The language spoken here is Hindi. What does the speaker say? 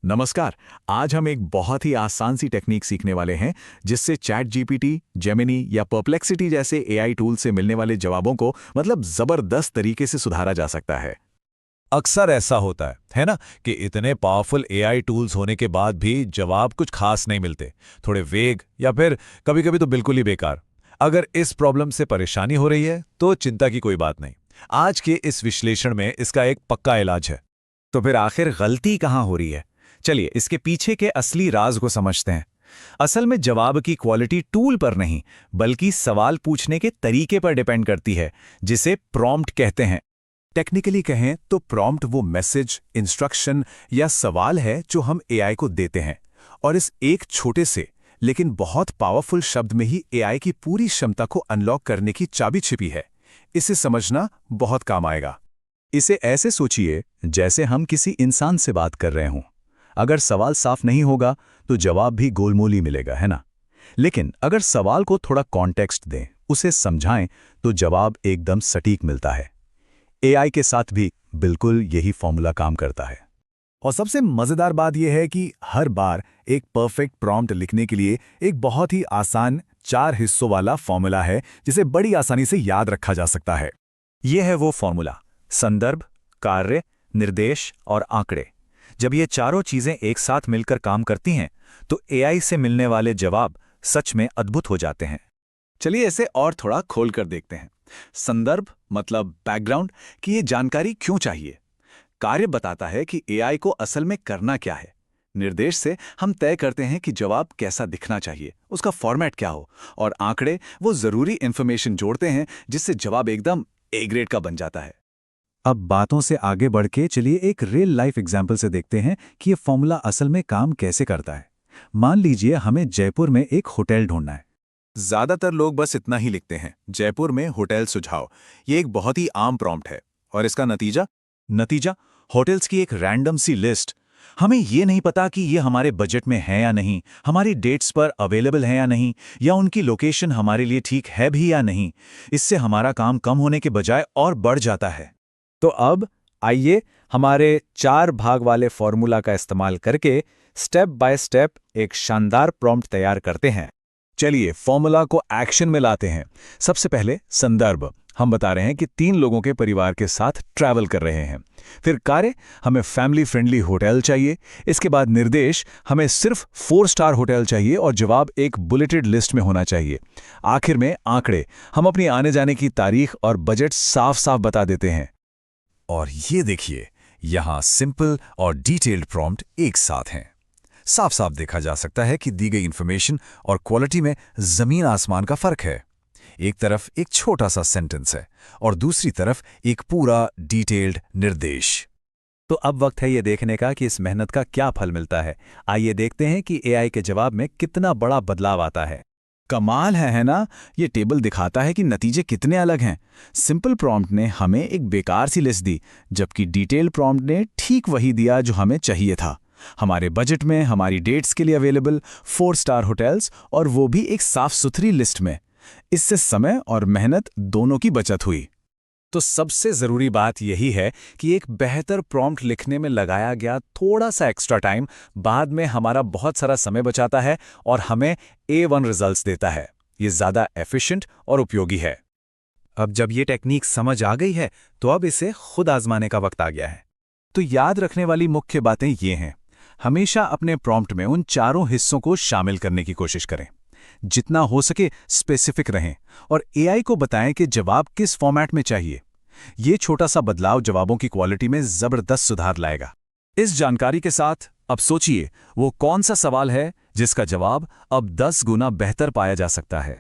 नमस्कार। आज हम एक बहुत ही आसान सी टेक्निक सीखने वाले हैं जिससे चैट जीपीटी, जेमिनी या परप्लेक्सिटी जैसे एआई टूल से मिलने वाले जवाबों को जबरदस्त तरीके से सुधारा जा सकता है। अक्सर ऐसा होता है ना कि इतने पावरफुल एआई टूल्स होने के बाद भी जवाब कुछ खास नहीं मिलते, थोड़े वेग या फिर कभी-कभी तो बिल्कुल ही बेकार। अगर इस प्रॉब्लम से परेशानी हो रही है तो चिंता की कोई बात नहीं। आज के इस विश्लेषण में इसका एक पक्का इलाज है। तो फिर आखिर गलती कहाँ हो रही है? चलिए इसके पीछे के असली राज को समझते हैं। असल में जवाब की क्वालिटी टूल पर नहीं, बल्कि सवाल पूछने के तरीके पर डिपेंड करती है, जिसे प्रॉम्प्ट कहते हैं। टेक्निकली कहें तो प्रॉम्प्ट वो मैसेज, इंस्ट्रक्शन या सवाल है जो हम एआई को देते हैं, और इस एक छोटे से लेकिन बहुत पावरफुल शब्द में ही एआई की पूरी क्षमता को अनलॉक करने की चाबी छिपी है। इसे समझना बहुत काम आएगा। इसे ऐसे सोचिए जैसे हम किसी इंसान से बात कर रहे हों। अगर सवाल साफ नहीं होगा तो जवाब भी गोलमोल मिलेगा, है ना? लेकिन अगर सवाल को थोड़ा कॉन्टेक्स्ट दें, उसे समझाएं, तो जवाब एकदम सटीक मिलता है। एआई के साथ भी बिल्कुल यही फॉर्मूला काम करता है। और सबसे मजेदार बात यह है कि हर बार एक परफेक्ट प्रॉम्प्ट लिखने के लिए एक बहुत ही आसान 4 हिस्सों वाला फॉर्मूला है जिसे बड़ी आसानी से याद रखा जा सकता है। यह है वो फॉर्मूला: संदर्भ, कार्य, निर्देश और आंकड़े। जब ये चारों चीजें एक साथ मिलकर काम करती हैं तो एआई से मिलने वाले जवाब सच में अद्भुत हो जाते हैं। चलिए इसे और थोड़ा खोल कर देखते हैं। संदर्भ मतलब बैकग्राउंड कि ये जानकारी क्यों चाहिए। कार्य बताता है कि एआई को असल में करना क्या है। निर्देश से हम तय करते हैं कि जवाब कैसा दिखना चाहिए, उसका फॉर्मेट क्या हो। और आंकड़े वो जरूरी इंफॉर्मेशन जोड़ते हैं जिससे जवाब एकदम ए ग्रेड का बन जाता है। अब बातों से आगे बढ़ के चलिए एक रियल लाइफ एग्जाम्पल से देखते हैं कि ये फॉर्मूला असल में काम कैसे करता है। मान लीजिए हमें जयपुर में एक होटल ढूंढना है। ज्यादातर लोग बस इतना ही लिखते हैं, जयपुर में होटल सुझाव। ये एक बहुत ही आम प्रॉम्प्ट है। और इसका नतीजा होटल्स की एक रैंडम सी लिस्ट। हमें ये नहीं पता कि ये हमारे बजट में है या नहीं, हमारी डेट्स पर अवेलेबल है या नहीं, या उनकी लोकेशन हमारे लिए ठीक है भी या नहीं। इससे हमारा काम कम होने के बजाय और बढ़ जाता है। तो अब आइए हमारे 4 भाग वाले फॉर्मूला का इस्तेमाल करके स्टेप बाय स्टेप एक शानदार प्रॉम्प्ट तैयार करते हैं। चलिए फॉर्मूला को एक्शन में लाते हैं। सबसे पहले संदर्भ। हम बता रहे हैं कि 3 लोगों के परिवार के साथ ट्रैवल कर रहे हैं। फिर कार्य, हमें फैमिली फ्रेंडली होटल चाहिए। इसके बाद निर्देश, हमें सिर्फ 4 स्टार होटल चाहिए और जवाब एक बुलेटेड लिस्ट में होना चाहिए। आखिर में आंकड़े, हम अपनी आने जाने की तारीख और बजट साफ साफ बता देते हैं। और ये देखिए, यहाँ सिंपल और डिटेल्ड प्रॉम्प्ट एक साथ हैं। साफ साफ देखा जा सकता है कि दी गई इंफॉर्मेशन और क्वालिटी में जमीन आसमान का फर्क है। एक तरफ एक छोटा सा सेंटेंस है और दूसरी तरफ एक पूरा डिटेल्ड निर्देश। तो अब वक्त है ये देखने का कि इस मेहनत का क्या फल मिलता है। आइए देखते हैं कि एआई के जवाब में कितना बड़ा बदलाव आता है। कमाल है ना? ये टेबल दिखाता है कि नतीजे कितने अलग हैं। सिंपल प्रॉम्प्ट ने हमें एक बेकार सी लिस्ट दी, जबकि डिटेल प्रॉम्प्ट ने ठीक वही दिया जो हमें चाहिए था। हमारे बजट में, हमारी डेट्स के लिए अवेलेबल 4 स्टार होटल्स, और वो भी एक साफ सुथरी लिस्ट में। इससे समय और मेहनत दोनों की बचत हुई। तो सबसे ज़रूरी बात यही है कि एक बेहतर प्रॉम्प्ट लिखने में लगाया गया थोड़ा सा एक्स्ट्रा टाइम बाद में हमारा बहुत सारा समय बचाता है और हमें A1 रिजल्ट्स देता है। ये ज़्यादा एफिशिएंट और उपयोगी है। अब जब ये टेक्निक समझ आ गई है तो अब इसे खुद आजमाने का वक्त आ गया है। तो याद रखने वाली मुख्य बातें ये हैं। हमेशा अपने प्रॉम्प्ट में उन चारों हिस्सों को शामिल करने की कोशिश करें। जितना हो सके स्पेसिफिक रहें और एआई को बताएं कि जवाब किस फॉर्मेट में चाहिए। ये छोटा सा बदलाव जवाबों की क्वालिटी में जबरदस्त सुधार लाएगा। इस जानकारी के साथ अब सोचिए वो कौन सा सवाल है जिसका जवाब अब 10 गुना बेहतर पाया जा सकता है।